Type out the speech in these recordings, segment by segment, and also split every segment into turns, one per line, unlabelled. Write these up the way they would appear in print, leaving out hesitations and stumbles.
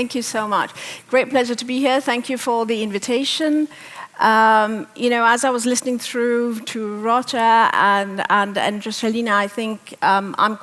Thank you so much. Great pleasure to be here. Thank you for the invitation. As I was listening through to Roger and Jocelina, I think I'm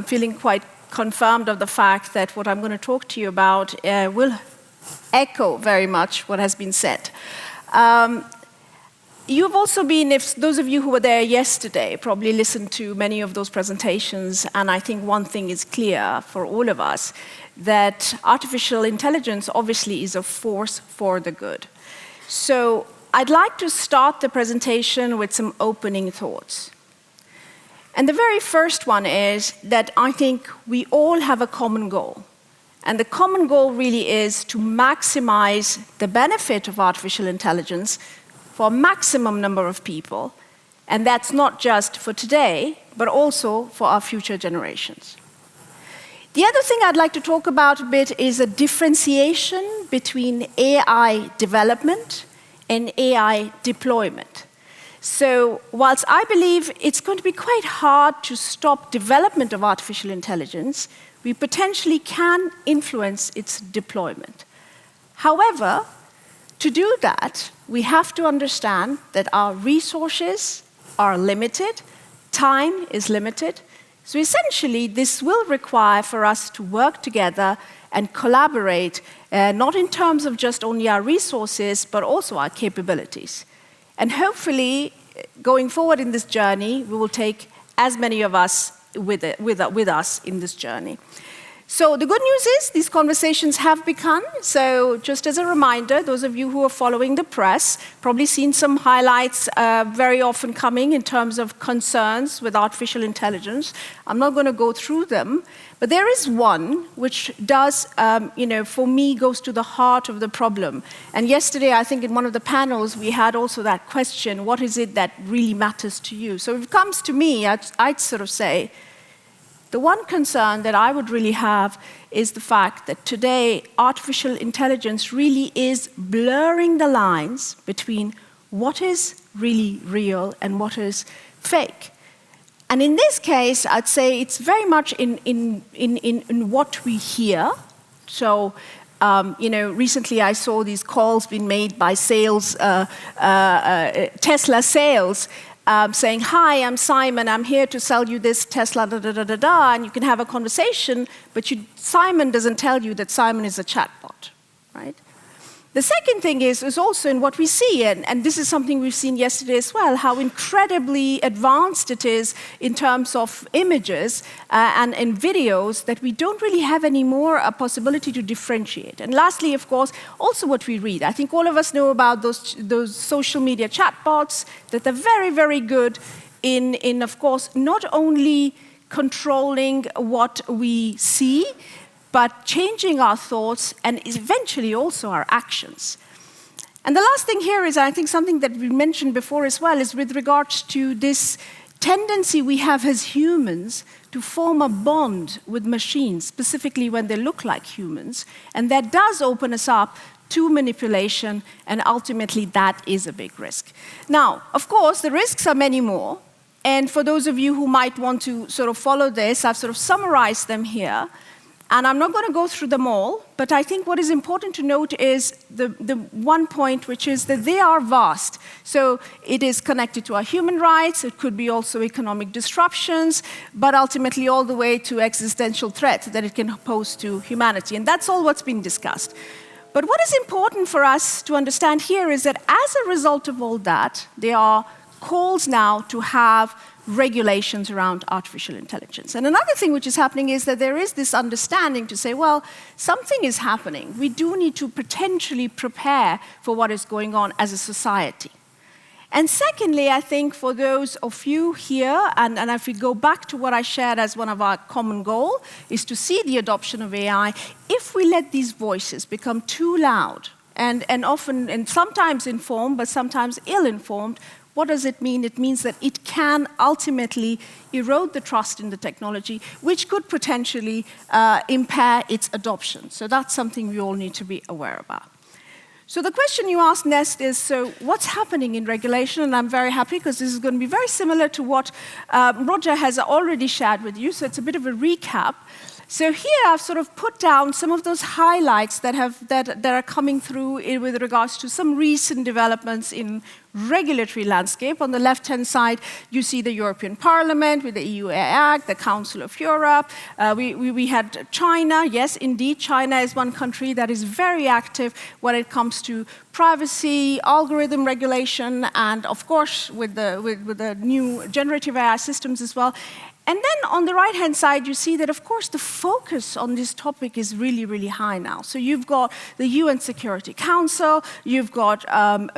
feeling quite confirmed of the fact that what I'm going to talk to you about will echo very much what has been said. You've also been, if those of you who were there yesterday, probably listened to many of those presentations, and I think one thing is clear for all of us, that artificial intelligence obviously is a force for the good. So I'd like to start the presentation with some opening thoughts. And the very first one is that I think we all have a common goal. And the common goal really is to maximize the benefit of artificial intelligence for a maximum number of people. And that's not just for today, but also for our future generations. The other thing I'd like to talk about a bit is a differentiation between AI development and AI deployment. So whilst I believe it's going to be quite hard to stop development of artificial intelligence, we potentially can influence its deployment. However, to do that, we have to understand that our resources are limited, time is limited. So essentially, this will require for us to work together and collaborate, not in terms of just only our resources, but also our capabilities. And hopefully, going forward in this journey, we will take as many of us with us in this journey. So the good news is these conversations have begun. So just as a reminder, those of you who are following the press, probably seen some highlights very often coming in terms of concerns with artificial intelligence. I'm not going to go through them, but there is one which does, for me, goes to the heart of the problem. And yesterday, I think in one of the panels, we had also that question, what is it that really matters to you? So if it comes to me, I'd sort of say, the one concern that I would really have is the fact that today artificial intelligence really is blurring the lines between what is really real and what is fake. And in this case, I'd say it's very much in what we hear. So, recently I saw these calls being made by Tesla sales, saying, hi, I'm Simon, I'm here to sell you this Tesla, and you can have a conversation, but Simon doesn't tell you that Simon is a chatbot, right? The second thing is also in what we see, and this is something we've seen yesterday as well, how incredibly advanced it is in terms of images and in videos that we don't really have anymore a possibility to differentiate. And lastly, of course, also what we read. I think all of us know about those social media chatbots that are very, very good in, of course, not only controlling what we see, but changing our thoughts and eventually also our actions. And the last thing here is, I think, something that we mentioned before as well, is with regards to this tendency we have as humans to form a bond with machines, specifically when they look like humans. And that does open us up to manipulation, and ultimately that is a big risk. Now, of course, the risks are many more. And for those of you who might want to sort of follow this, I've sort of summarized them here. And I'm not going to go through them all, but I think what is important to note is the one point, which is that they are vast. So it is connected to our human rights, it could be also economic disruptions, but ultimately all the way to existential threat that it can pose to humanity. And that's all what's been discussed. But what is important for us to understand here is that as a result of all that, there are calls now to have regulations around artificial intelligence. And another thing which is happening is that there is this understanding to say, well, something is happening. We do need to potentially prepare for what is going on as a society. And secondly, I think for those of you here, and if we go back to what I shared as one of our common goals, is to see the adoption of AI, if we let these voices become too loud, and often, and sometimes informed, but sometimes ill-informed, what does it mean? It means that it can ultimately erode the trust in the technology, which could potentially impair its adoption. So that's something we all need to be aware about. So the question you asked next is, so what's happening in regulation? And I'm very happy because this is going to be very similar to what Roger has already shared with you. So it's a bit of a recap. So here I've sort of put down some of those highlights that are coming through with regards to some recent developments in regulatory landscape. On the left-hand side, you see the European Parliament with the EU AI Act, the Council of Europe. We had China. Yes, indeed, China is one country that is very active when it comes to privacy, algorithm regulation, and of course with the new generative AI systems as well. And then on the right-hand side, you see that, of course, the focus on this topic is really, really high now. So you've got the UN Security Council, you've got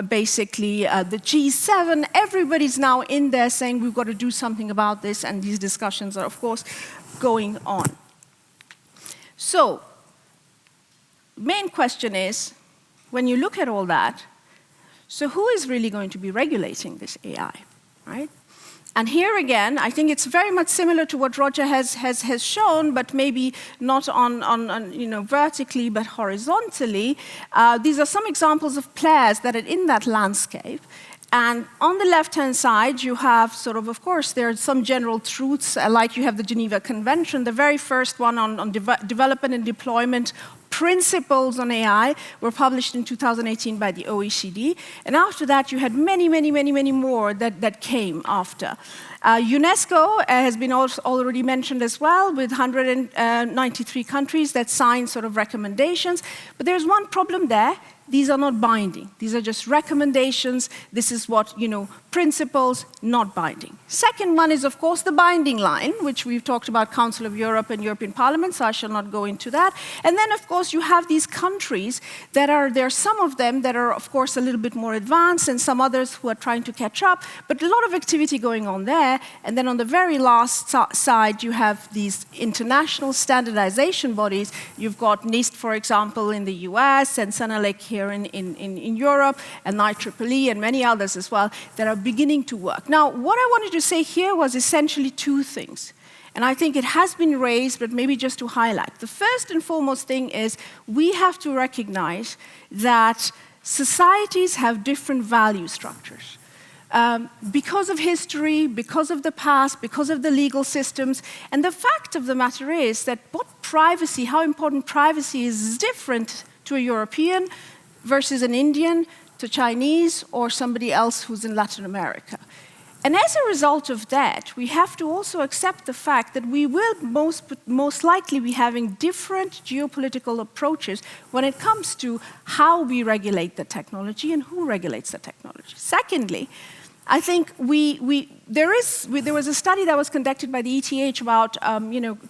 basically the G7. Everybody's now in there saying we've got to do something about this, and these discussions are, of course, going on. So main question is, when you look at all that, so who is really going to be regulating this AI, right? And here again, I think it's very much similar to what Roger has shown, but maybe not on vertically, but horizontally. These are some examples of players that are in that landscape. And on the left-hand side, you have of course, there are some general truths, like you have the Geneva Convention. The very first one on development and deployment principles on AI were published in 2018 by the OECD. And after that, you had many, many, many, many more that came after. UNESCO has been already mentioned as well, with 193 countries that signed recommendations. But there's one problem there. These are not binding. These are just recommendations. This is what, principles, not binding. Second one is, of course, the binding line, which we've talked about, Council of Europe and European Parliament, so I shall not go into that. And then, of course, you have these countries there are some of them that are, of course, a little bit more advanced, and some others who are trying to catch up, but a lot of activity going on there. And then on the very last side, you have these international standardization bodies. You've got NIST, for example, in the US, and Senelec here in Europe, and IEEE, and many others as well, that are beginning to work. Now, what I wanted to say here was essentially two things. And I think it has been raised, but maybe just to highlight. The first and foremost thing is we have to recognize that societies have different value structures. Because of history, because of the past, because of the legal systems. And the fact of the matter is that how important privacy is different to a European versus an Indian, to Chinese, or somebody else who's in Latin America. And as a result of that, we have to also accept the fact that we will most likely be having different geopolitical approaches when it comes to how we regulate the technology and who regulates the technology. Secondly, I think there was a study that was conducted by the ETH about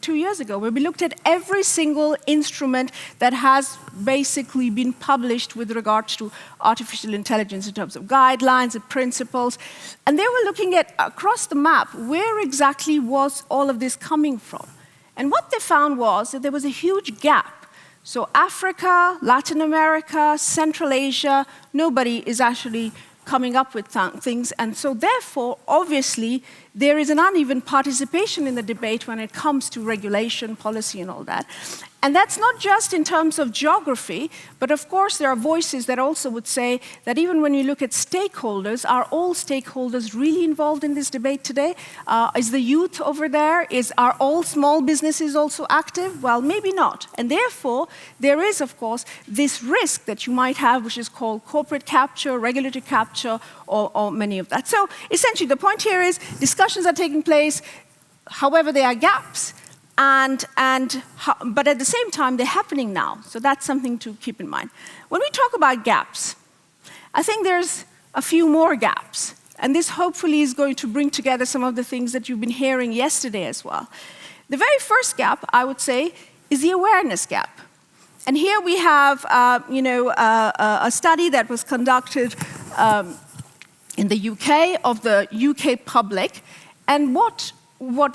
2 years ago, where we looked at every single instrument that has basically been published with regards to artificial intelligence in terms of guidelines and principles. And they were looking at, across the map, where exactly was all of this coming from. And what they found was that there was a huge gap. So Africa, Latin America, Central Asia, nobody is actually coming up with things. And so therefore, obviously, there is an uneven participation in the debate when it comes to regulation, policy, and all that. And that's not just in terms of geography, but of course there are voices that also would say that even when you look at stakeholders, are all stakeholders really involved in this debate today? Is the youth over there? Are all small businesses also active? Well, maybe not. And therefore, there is, of course, this risk that you might have, which is called corporate capture, regulatory capture, or many of that. So essentially, the point here is discussions are taking place, however, there are gaps. But at the same time, they're happening now. So that's something to keep in mind. When we talk about gaps, I think there's a few more gaps. And this hopefully is going to bring together some of the things that you've been hearing yesterday as well. The very first gap, I would say, is the awareness gap. And here we have a study that was conducted in the UK of the UK public. And what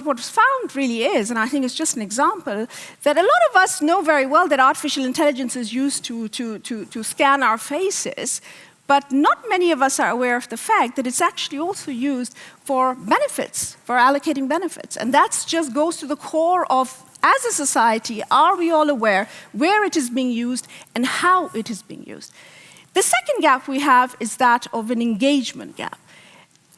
was found really is, and I think it's just an example, that a lot of us know very well that artificial intelligence is used to scan our faces, but not many of us are aware of the fact that it's actually also used for benefits, for allocating benefits. And that just goes to the core of, as a society, are we all aware where it is being used and how it is being used? The second gap we have is that of an engagement gap.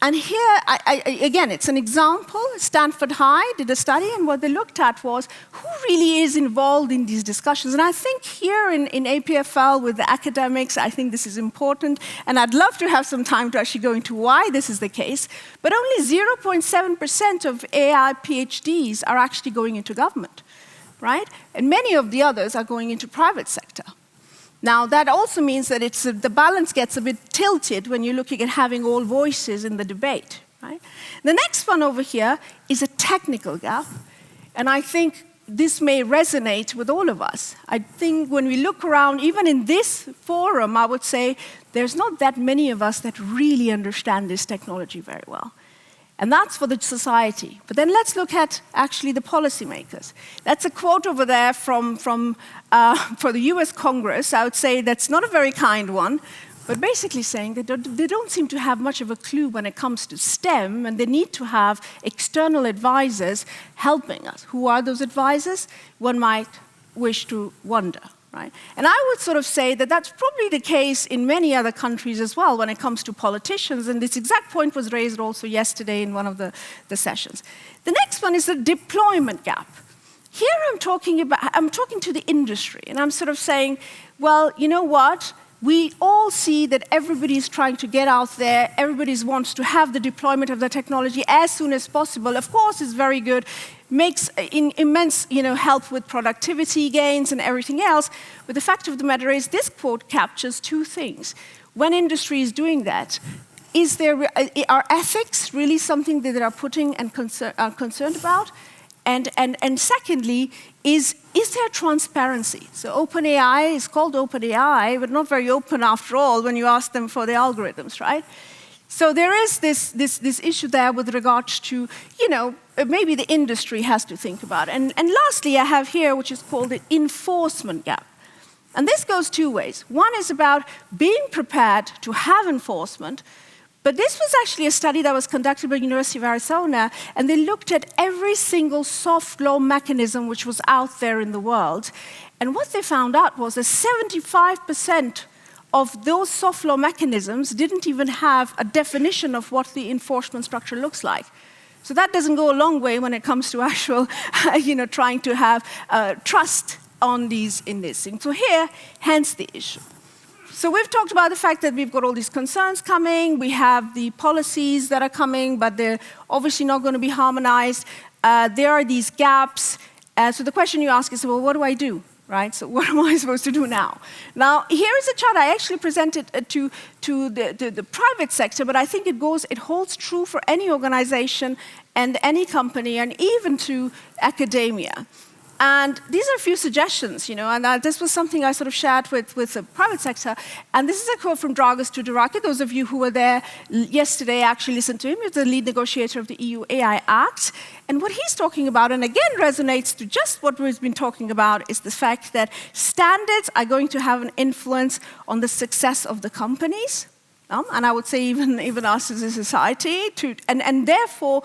And here, again, it's an example. Stanford High did a study, and what they looked at was who really is involved in these discussions. And I think here in EPFL with the academics, I think this is important. And I'd love to have some time to actually go into why this is the case. But only 0.7% of AI PhDs are actually going into government, right? And many of the others are going into private sector. Now, that also means that the balance gets a bit tilted when you're looking at having all voices in the debate, right? The next one over here is a technical gap, and I think this may resonate with all of us. I think when we look around, even in this forum, I would say there's not that many of us that really understand this technology very well. And that's for the society. But then let's look at actually the policymakers. That's a quote over there for the US Congress. I would say that's not a very kind one, but basically saying that they don't seem to have much of a clue when it comes to STEM, and they need to have external advisors helping us. Who are those advisors? One might wish to wonder. Right? And I would sort of say that that's probably the case in many other countries as well when it comes to politicians, and this exact point was raised also yesterday in one of the sessions. The next one is the deployment gap. Here I'm talking to the industry, and I'm sort of saying, well, you know what? We all see that everybody is trying to get out there, everybody wants to have the deployment of the technology as soon as possible. Of course, it's very good, makes immense help with productivity gains and everything else. But the fact of the matter is, this quote captures two things. When industry is doing that, are ethics really something that they are putting and are concerned about? And secondly, is there transparency? So OpenAI is called OpenAI, but not very open after all when you ask them for the algorithms, right? So there is this issue there with regards to, maybe the industry has to think about it. And lastly, I have here, which is called the enforcement gap. And this goes two ways. One is about being prepared to have enforcement. But this was actually a study that was conducted by the University of Arizona, and they looked at every single soft law mechanism which was out there in the world. And what they found out was that 75% of those soft law mechanisms didn't even have a definition of what the enforcement structure looks like. So that doesn't go a long way when it comes to actual, trying to have trust on these in this thing. So here, hence the issue. So we've talked about the fact that we've got all these concerns coming, we have the policies that are coming, but they're obviously not going to be harmonized. There are these gaps. So the question you ask is, well, what do I do? Right? So what am I supposed to do now? Now, here is a chart I actually presented to the private sector, but I think it holds true for any organization and any company, and even to academia. And these are a few suggestions, and this was something I sort of shared with the private sector. And this is a quote from Dragos Tudorakis. Those of you who were there yesterday actually listened to him. He's the lead negotiator of the EU AI Act. And what he's talking about, and again resonates to just what we've been talking about, is the fact that standards are going to have an influence on the success of the companies, and I would say even us as a society, and therefore,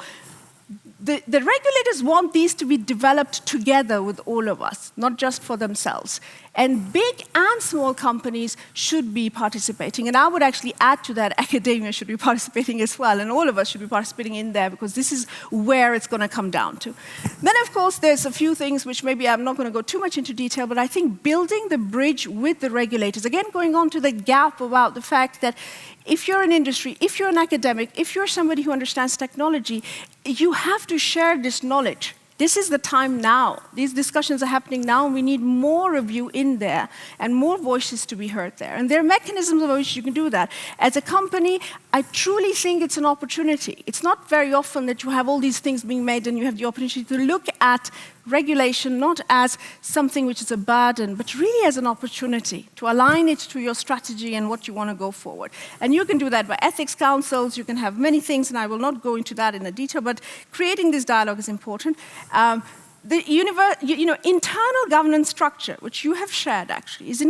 the regulators want these to be developed together with all of us, not just for themselves. And big and small companies should be participating. And I would actually add to that, academia should be participating as well, and all of us should be participating in there, because this is where it's going to come down to. Then, of course, there's a few things which maybe I'm not going to go too much into detail, but I think building the bridge with the regulators, again, going on to the gap about the fact that if you're an industry, if you're an academic, if you're somebody who understands technology, you have to share this knowledge. This is the time now. These discussions are happening now, and we need more of you in there and more voices to be heard there. And there are mechanisms by which you can do that. As a company, I truly think it's an opportunity. It's not very often that you have all these things being made and you have the opportunity to look at regulation not as something which is a burden, but really as an opportunity to align it to your strategy and what you want to go forward. And you can do that by ethics councils, you can have many things, and I will not go into that in the detail, but creating this dialogue is important. The internal governance structure, which you have shared actually, is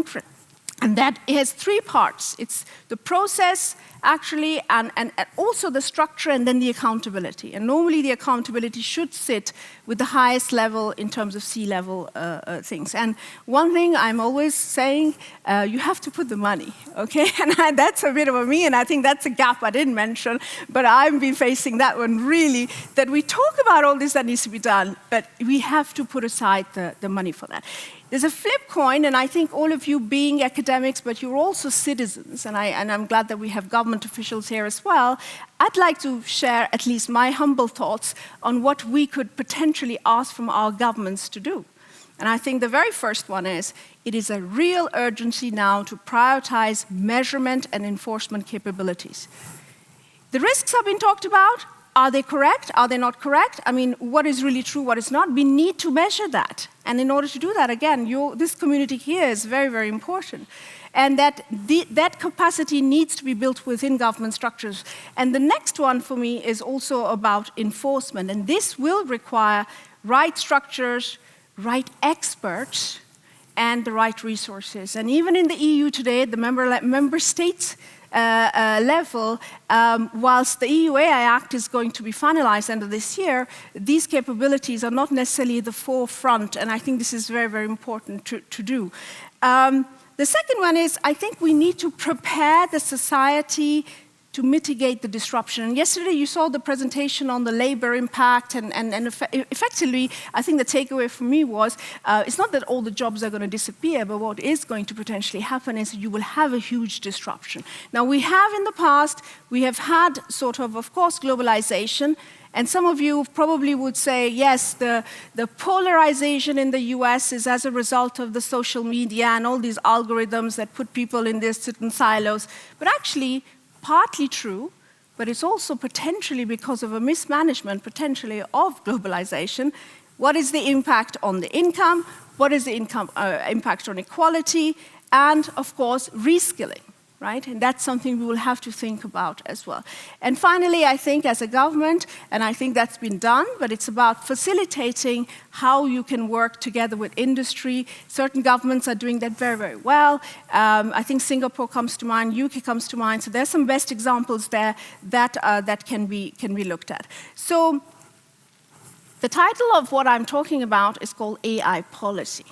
And that has three parts. It's the process, actually, and also the structure, and then the accountability. And normally the accountability should sit with the highest level in terms of C-level things. And one thing I'm always saying, you have to put the money, okay? And that's a bit of a me, and I think that's a gap I didn't mention, but I've been facing that one really, that we talk about all this that needs to be done, but we have to put aside the money for that. There's a flip coin, and I think all of you being academics, but you're also citizens, and I'm glad that we have government officials here as well. I'd like to share at least my humble thoughts on what we could potentially ask from our governments to do. And I think the very first one is, it is a real urgency now to prioritize measurement and enforcement capabilities. The risks have been talked about. Are they correct? Are they not correct? I mean, what is really true, what is not? We need to measure that. And in order to do that, again, this community here is very, very important. And that capacity needs to be built within government structures. And the next one for me is also about enforcement. And this will require right structures, right experts, and the right resources. And even in the EU today, the member states level, whilst the EU AI Act is going to be finalized end of this year, these capabilities are not necessarily the forefront, and I think this is very, very important to do. The second one is, I think we need to prepare the society to mitigate the disruption. And yesterday you saw the presentation on the labor impact, and effectively, I think the takeaway for me was, it's not that all the jobs are going to disappear, but what is going to potentially happen is you will have a huge disruption. Now, we have in the past, we have had sort of course, globalization, and some of you probably would say, yes, the polarization in the US is as a result of the social media and all these algorithms that put people in their certain silos, but actually, partly true, but it's also potentially because of a mismanagement, potentially, of globalization. What is the impact on the income? What is the impact on equality? And, of course, reskilling, right? And that's something we will have to think about as well. And finally, I think as a government, and I think that's been done, but it's about facilitating how you can work together with industry. Certain governments are doing that very, very well. I think Singapore comes to mind, UK comes to mind, so there's some best examples there that can be looked at. So the title of what I'm talking about is called AI policy.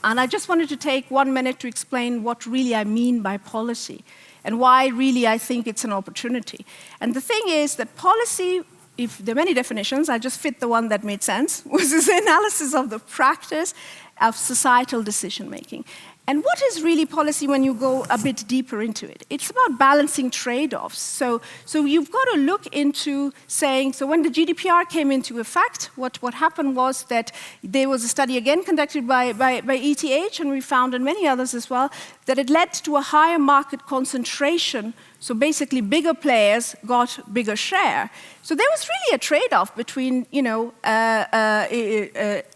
And I just wanted to take 1 minute to explain what really I mean by policy and why really I think it's an opportunity. And the thing is that policy, if there are many definitions, I just fit the one that made sense, was this analysis of the practice of societal decision making. And what is really policy when you go a bit deeper into it? It's about balancing trade-offs. So you've got to look into saying, so when the GDPR came into effect, what happened was that there was a study again conducted by ETH, and we found, and many others as well, that it led to a higher market concentration. So basically, bigger players got bigger share. So there was really a trade-off between,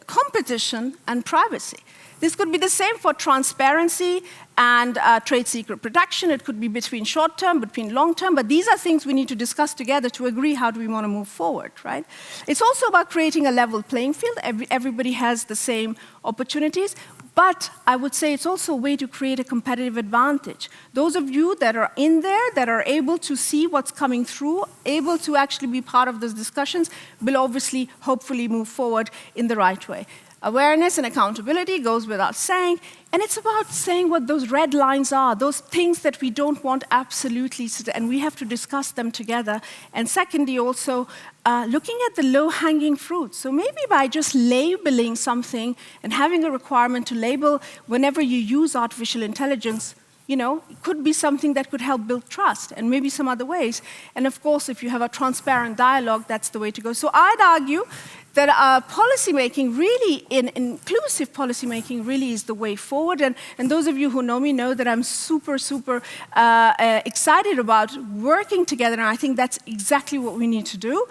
competition and privacy. This could be the same for transparency and trade secret protection. It could be between short-term, between long-term, but these are things we need to discuss together to agree how do we want to move forward, right? It's also about creating a level playing field. Everybody has the same opportunities, but I would say it's also a way to create a competitive advantage. Those of you that are in there, that are able to see what's coming through, able to actually be part of those discussions, will obviously, hopefully move forward in the right way. Awareness and accountability goes without saying, and it's about saying what those red lines are, those things that we don't want absolutely, and we have to discuss them together. And secondly, also looking at the low-hanging fruit. So maybe by just labeling something and having a requirement to label whenever you use artificial intelligence, it could be something that could help build trust, and maybe some other ways. And of course, if you have a transparent dialogue, that's the way to go. So I'd argue that policymaking really, inclusive policymaking really is the way forward. And those of you who know me know that I'm super, super excited about working together, and I think that's exactly what we need to do.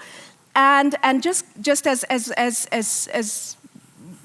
And just as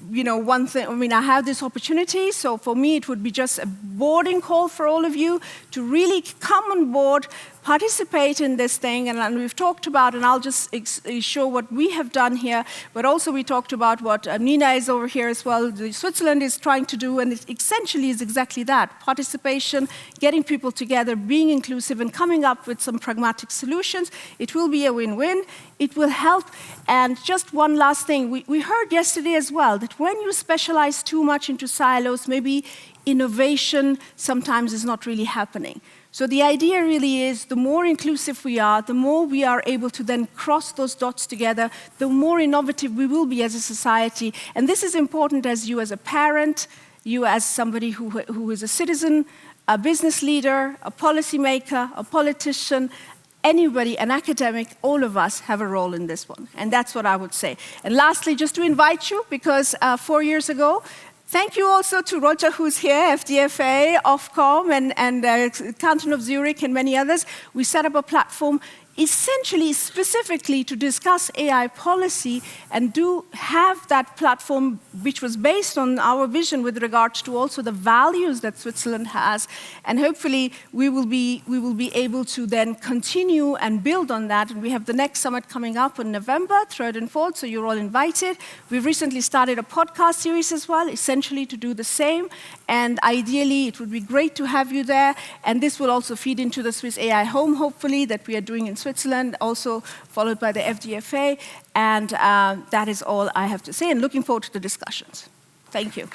one thing, I have this opportunity, so for me it would be just a boarding call for all of you to really come on board, participate in this thing, and we've talked about, and I'll just show what we have done here, but also we talked about what Nina is over here as well, Switzerland is trying to do, and it essentially is exactly that, participation, getting people together, being inclusive, and coming up with some pragmatic solutions. It will be a win-win. It will help. And just one last thing, we heard yesterday as well that when you specialize too much into silos, maybe innovation sometimes is not really happening. So the idea really is the more inclusive we are, the more we are able to then cross those dots together, the more innovative we will be as a society. And this is important as you as a parent, you as somebody who is a citizen, a business leader, a policymaker, a politician, anybody, an academic, all of us have a role in this one. And that's what I would say. And lastly, just to invite you, because 4 years ago, thank you also to Roger, who's here, FDFA, Ofcom, and Canton of Zurich, and many others. We set up a platform essentially, specifically to discuss AI policy and do have that platform which was based on our vision with regards to also the values that Switzerland has. And hopefully we will be able to then continue and build on that. And we have the next summit coming up in November, 3rd and 4th, so you're all invited. We've recently started a podcast series as well, essentially to do the same. And ideally, it would be great to have you there. And this will also feed into the Swiss AI Home, hopefully, that we are doing in Switzerland, also followed by the FDFA. And that is all I have to say, and looking forward to the discussions. Thank you.